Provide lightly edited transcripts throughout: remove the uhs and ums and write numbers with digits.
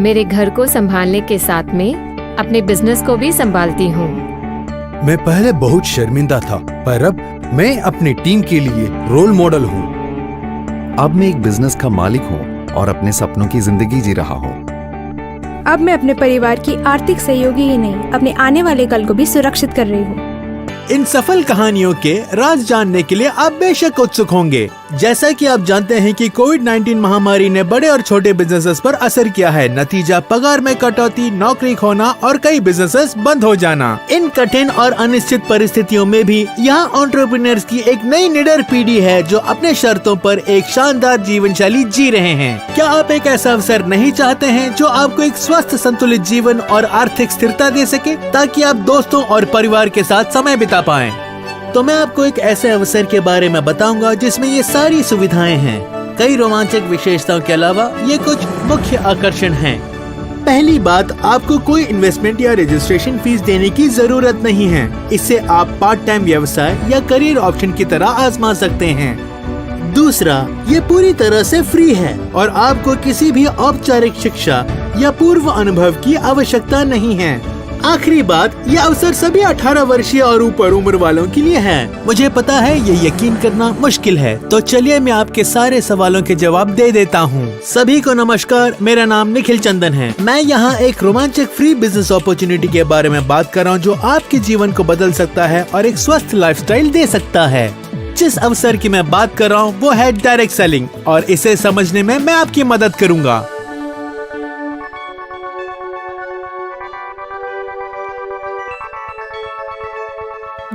मेरे घर को संभालने के साथ में अपने बिजनेस को भी संभालती हूँ। मैं पहले बहुत शर्मिंदा था, पर अब मैं अपनी टीम के लिए रोल मॉडल हूँ। अब मैं एक बिजनेस का मालिक हूँ और अपने सपनों की जिंदगी जी रहा हूँ। अब मैं अपने परिवार की आर्थिक सहयोगी ही नहीं, अपने आने वाले कल को भी सुरक्षित कर रही हूँ। इन सफल कहानियों के राज जानने के लिए आप बेशक उत्सुक होंगे। जैसा कि आप जानते हैं कि कोविड-19 महामारी ने बड़े और छोटे बिजनेसेस पर असर किया है। नतीजा पगार में कटौती, नौकरी खोना और कई बिजनेसेस बंद हो जाना। इन कठिन और अनिश्चित परिस्थितियों में भी यहाँ एंटरप्रेन्योर्स की एक नई निडर पीढ़ी है जो अपने शर्तों पर एक शानदार जीवन शैली जी रहे हैं। क्या आप एक ऐसा अवसर नहीं चाहते हैं जो आपको एक स्वस्थ संतुलित जीवन और आर्थिक स्थिरता दे सके, ताकि आप दोस्तों और परिवार के साथ समय बिता पाएं? तो मैं आपको एक ऐसे अवसर के बारे में बताऊंगा जिसमें ये सारी सुविधाएं हैं। कई रोमांचक विशेषताओं के अलावा ये कुछ मुख्य आकर्षण हैं। पहली बात, आपको कोई इन्वेस्टमेंट या रजिस्ट्रेशन फीस देने की जरूरत नहीं है। इससे आप पार्ट टाइम व्यवसाय या करियर ऑप्शन की तरह आजमा सकते हैं। दूसरा, ये पूरी तरह से फ्री है और आपको किसी भी औपचारिक शिक्षा या पूर्व अनुभव की आवश्यकता नहीं है। आखिरी बात, ये अवसर सभी 18 वर्षीय और ऊपर उम्र वालों के लिए है। मुझे पता है ये यकीन करना मुश्किल है, तो चलिए मैं आपके सारे सवालों के जवाब दे देता हूँ। सभी को नमस्कार, मेरा नाम निखिल चंदन है। मैं यहाँ एक रोमांचक फ्री बिजनेस अपॉर्चुनिटी के बारे में बात कर रहा हूँ जो आपके जीवन को बदल सकता है और एक स्वस्थ लाइफस्टाइल दे सकता है। जिस अवसर की मैं बात कर रहा हूँ वो है डायरेक्ट सेलिंग, और इसे समझने में मैं आपकी मदद करूँगा।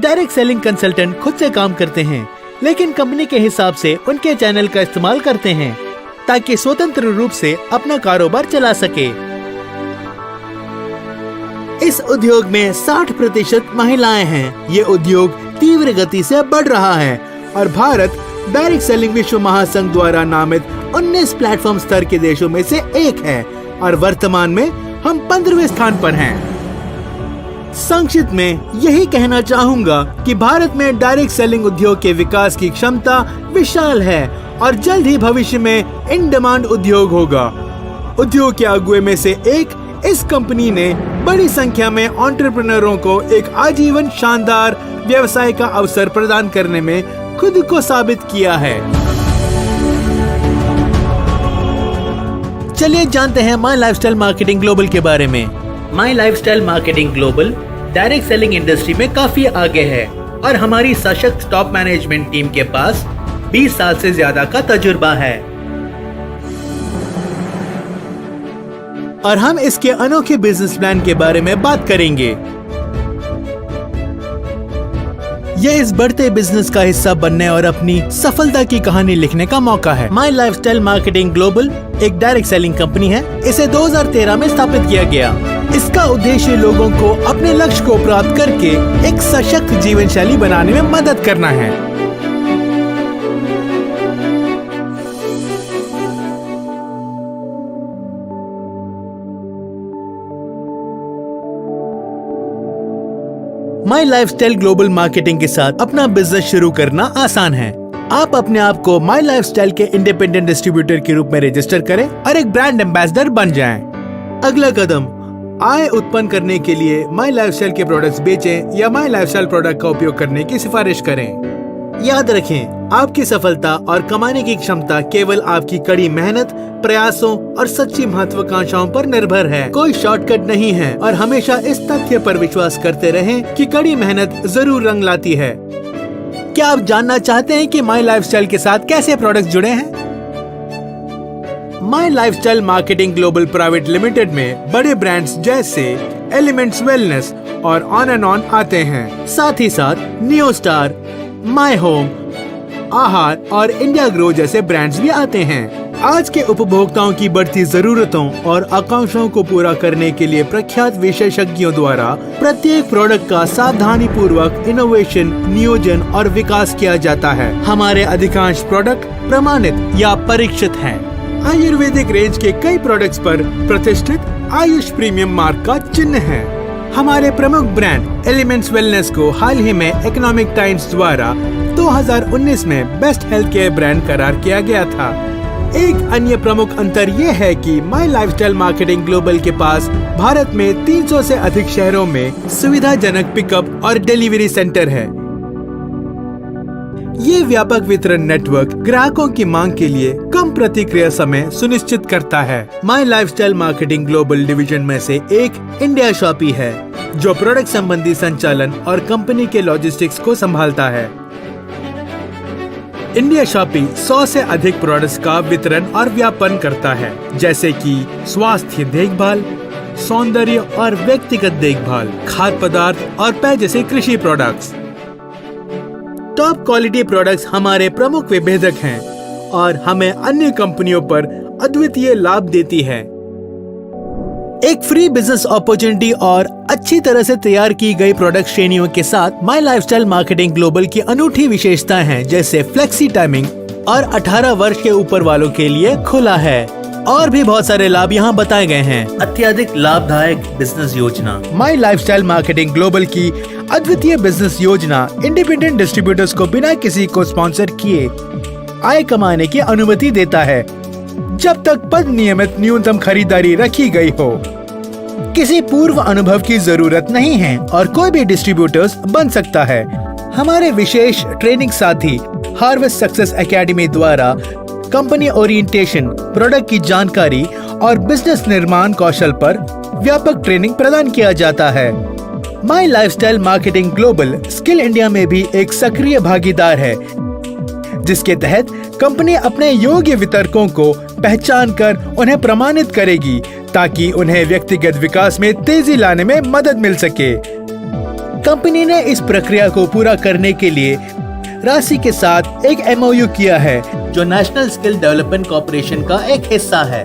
डायरेक्ट सेलिंग कंसल्टेंट खुद से काम करते हैं, लेकिन कंपनी के हिसाब से उनके चैनल का इस्तेमाल करते हैं ताकि स्वतंत्र रूप से अपना कारोबार चला सके। इस उद्योग में 60% महिलाएं हैं। ये उद्योग तीव्र गति से बढ़ रहा है और भारत डायरेक्ट सेलिंग विश्व महासंघ द्वारा नामित 19 प्लेटफॉर्म स्तर के देशों में से एक है और वर्तमान में हम 15वें स्थान पर हैं। संक्षिप्त में यही कहना चाहूँगा कि भारत में डायरेक्ट सेलिंग उद्योग के विकास की क्षमता विशाल है और जल्द ही भविष्य में इन डिमांड उद्योग होगा। उद्योग के अगुए में से एक, इस कंपनी ने बड़ी संख्या में एंटरप्रेन्योरों को एक आजीवन शानदार व्यवसाय का अवसर प्रदान करने में खुद को साबित किया है। चलिए जानते हैं माई लाइफस्टाइल मार्केटिंग ग्लोबल के बारे में। My lifestyle marketing global direct selling industry में काफी आगे है और हमारी सशक्त टॉप मैनेजमेंट टीम के पास 20 साल से ज्यादा का तजुर्बा है और हम इसके अनोखे बिजनेस प्लान के बारे में बात करेंगे। यह इस बढ़ते बिजनेस का हिस्सा बनने और अपनी सफलता की कहानी लिखने का मौका है। माई लाइफस्टाइल मार्केटिंग ग्लोबल एक डायरेक्ट सेलिंग कंपनी है। इसे 2013 में स्थापित किया गया। इसका उद्देश्य लोगों को अपने लक्ष्य को प्राप्त करके एक सशक्त जीवन शैली बनाने में मदद करना है। माई लाइफस्टाइल ग्लोबल मार्केटिंग के साथ अपना बिजनेस शुरू करना आसान है। आप अपने आप को माई लाइफस्टाइल के इंडिपेंडेंट डिस्ट्रीब्यूटर के रूप में रजिस्टर करें और एक ब्रांड एम्बेसडर बन जाएं। अगला कदम, आय उत्पन्न करने के लिए माई लाइफस्टाइल के प्रोडक्ट्स बेचें या माई लाइफस्टाइल प्रोडक्ट का उपयोग करने की सिफारिश करें। याद रखें, आपकी सफलता और कमाने की क्षमता केवल आपकी कड़ी मेहनत, प्रयासों और सच्ची महत्वाकांक्षाओं पर निर्भर है। कोई शॉर्टकट नहीं है और हमेशा इस तथ्य पर विश्वास करते रहें कि कड़ी मेहनत जरूर रंग लाती है। क्या आप जानना चाहते हैं कि माई लाइफस्टाइल के साथ कैसे प्रोडक्ट्स जुड़े हैं? My lifestyle marketing global private limited में बड़े ब्रांड्स जैसे एलिमेंट्स वेलनेस और ऑन एंड ऑन आते हैं। साथ ही साथ नियो स्टार, माई होम, आहार और इंडिया ग्रो जैसे ब्रांड्स भी आते हैं। आज के उपभोक्ताओं की बढ़ती जरूरतों और आकांक्षाओं को पूरा करने के लिए प्रख्यात विशेषज्ञों द्वारा प्रत्येक प्रोडक्ट का सावधानी पूर्वक इनोवेशन, नियोजन और विकास किया जाता है। हमारे अधिकांश प्रोडक्ट प्रमाणित या परीक्षित हैं। आयुर्वेदिक रेंज के कई प्रोडक्ट्स पर प्रतिष्ठित आयुष प्रीमियम मार्क का चिन्ह है। हमारे प्रमुख ब्रांड एलिमेंट्स वेलनेस को हाल ही में इकोनॉमिक टाइम्स द्वारा 2019 में बेस्ट हेल्थ केयर ब्रांड करार किया गया था। एक अन्य प्रमुख अंतर ये है कि माई लाइफस्टाइल मार्केटिंग ग्लोबल के पास भारत में 300 से अधिक शहरों में सुविधाजनक पिकअप और डिलीवरी सेंटर है। ये व्यापक वितरण नेटवर्क ग्राहकों की मांग के लिए कम प्रतिक्रिया समय सुनिश्चित करता है। My lifestyle marketing global division में से एक इंडिया शॉपी है, जो प्रोडक्ट संबंधी संचालन और कंपनी के लॉजिस्टिक्स को संभालता है। इंडिया शॉपी 100 से अधिक प्रोडक्ट्स का वितरण और व्यापन करता है, जैसे कि स्वास्थ्य देखभाल, सौंदर्य और व्यक्तिगत देखभाल, खाद्य पदार्थ और पेय जैसे कृषि प्रोडक्ट्स। टॉप क्वालिटी प्रोडक्ट्स हमारे प्रमुख विभेदक हैं और हमें अन्य कंपनियों पर अद्वितीय लाभ देती है। एक फ्री बिजनेस अपॉर्चुनिटी और अच्छी तरह से तैयार की गई प्रोडक्ट श्रेणियों के साथ माई लाइफस्टाइल मार्केटिंग ग्लोबल की अनूठी विशेषताएं हैं, जैसे फ्लेक्सी टाइमिंग और 18 वर्ष के ऊपर वालों के लिए खुला है। और भी बहुत सारे लाभ यहाँ बताए गए हैं। अत्यधिक लाभदायक बिजनेस योजना। माई लाइफस्टाइल मार्केटिंग ग्लोबल की अद्वितीय बिजनेस योजना इंडिपेंडेंट डिस्ट्रीब्यूटर्स को बिना किसी को स्पॉन्सर किए आय कमाने की अनुमति देता है, जब तक पद नियमित न्यूनतम खरीदारी रखी गई हो। किसी पूर्व अनुभव की जरूरत नहीं है और कोई भी डिस्ट्रीब्यूटर्स बन सकता है। हमारे विशेष ट्रेनिंग साथी हार्वेस्ट सक्सेस एकेडमी द्वारा कंपनी ओरिएंटेशन, प्रोडक्ट की जानकारी और बिजनेस निर्माण कौशल पर व्यापक ट्रेनिंग प्रदान किया जाता है। My lifestyle marketing global skill India में भी एक सक्रिय भागीदार है, जिसके तहत कंपनी अपने योग्य वितरकों को पहचान कर उन्हें प्रमाणित करेगी, ताकि उन्हें व्यक्तिगत विकास में तेजी लाने में मदद मिल सके। कंपनी ने इस प्रक्रिया को पूरा करने के लिए राशि के साथ एक MOU किया है, जो नेशनल स्किल डेवलपमेंट कॉर्पोरेशन का एक हिस्सा है।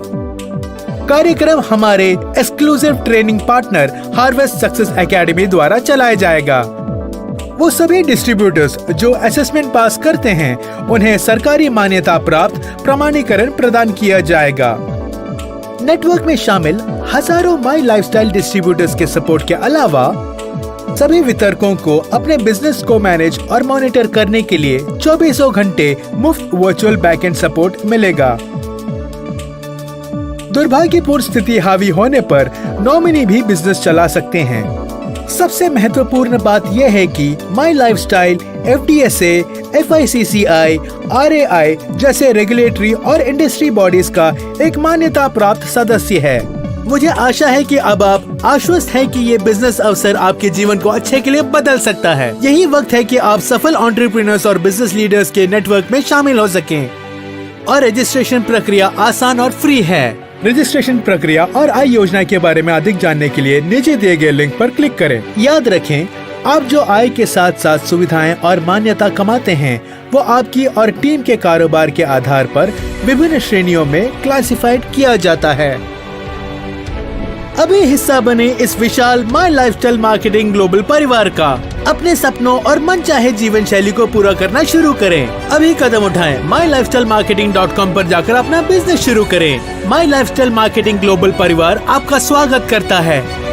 कार्यक्रम हमारे exclusive training partner harvest success academy द्वारा चलाया जाएगा। वो सभी डिस्ट्रीब्यूटर्स जो असेसमेंट पास करते हैं, उन्हें सरकारी मान्यता प्राप्त प्रमाणीकरण प्रदान किया जाएगा। नेटवर्क में शामिल हजारों माई लाइफस्टाइल डिस्ट्रीब्यूटर्स के सपोर्ट के अलावा सभी वितरकों को अपने बिजनेस को मैनेज और मॉनिटर करने के लिए 24 घंटे मुफ्त वर्चुअल बैकएंड सपोर्ट मिलेगा। दुर्भाग्यपूर्ण स्थिति हावी होने पर नॉमिनी भी बिजनेस चला सकते हैं। सबसे महत्वपूर्ण बात यह है कि माई लाइफस्टाइल FDSA, FICCI, RAI जैसे रेगुलेटरी और इंडस्ट्री बॉडीज का एक मान्यता प्राप्त सदस्य है। मुझे आशा है कि अब आप आश्वस्त हैं कि ये बिजनेस अवसर आपके जीवन को अच्छे के लिए बदल सकता है। यही वक्त है कि आप सफल एंटरप्रेन्योर्स और बिजनेस लीडर्स के नेटवर्क में शामिल हो सकें। और रजिस्ट्रेशन प्रक्रिया आसान और फ्री है। रजिस्ट्रेशन प्रक्रिया और आय योजना के बारे में अधिक जानने के लिए नीचे दिए गए लिंक पर क्लिक करें। याद रखें, आप जो आय के साथ साथ सुविधाएं और मान्यता कमाते हैं, वो आपकी और टीम के कारोबार के आधार पर विभिन्न श्रेणियों में क्लासिफाइड किया जाता है। अभी हिस्सा बने इस विशाल माई लाइफस्टाइल मार्केटिंग ग्लोबल परिवार का। अपने सपनों और मनचाहे जीवन शैली को पूरा करना शुरू करें। अभी कदम उठाएं। myLifestyleMarketing.com पर जाकर अपना बिजनेस शुरू करें। माई लाइफस्टाइल मार्केटिंग ग्लोबल परिवार आपका स्वागत करता है।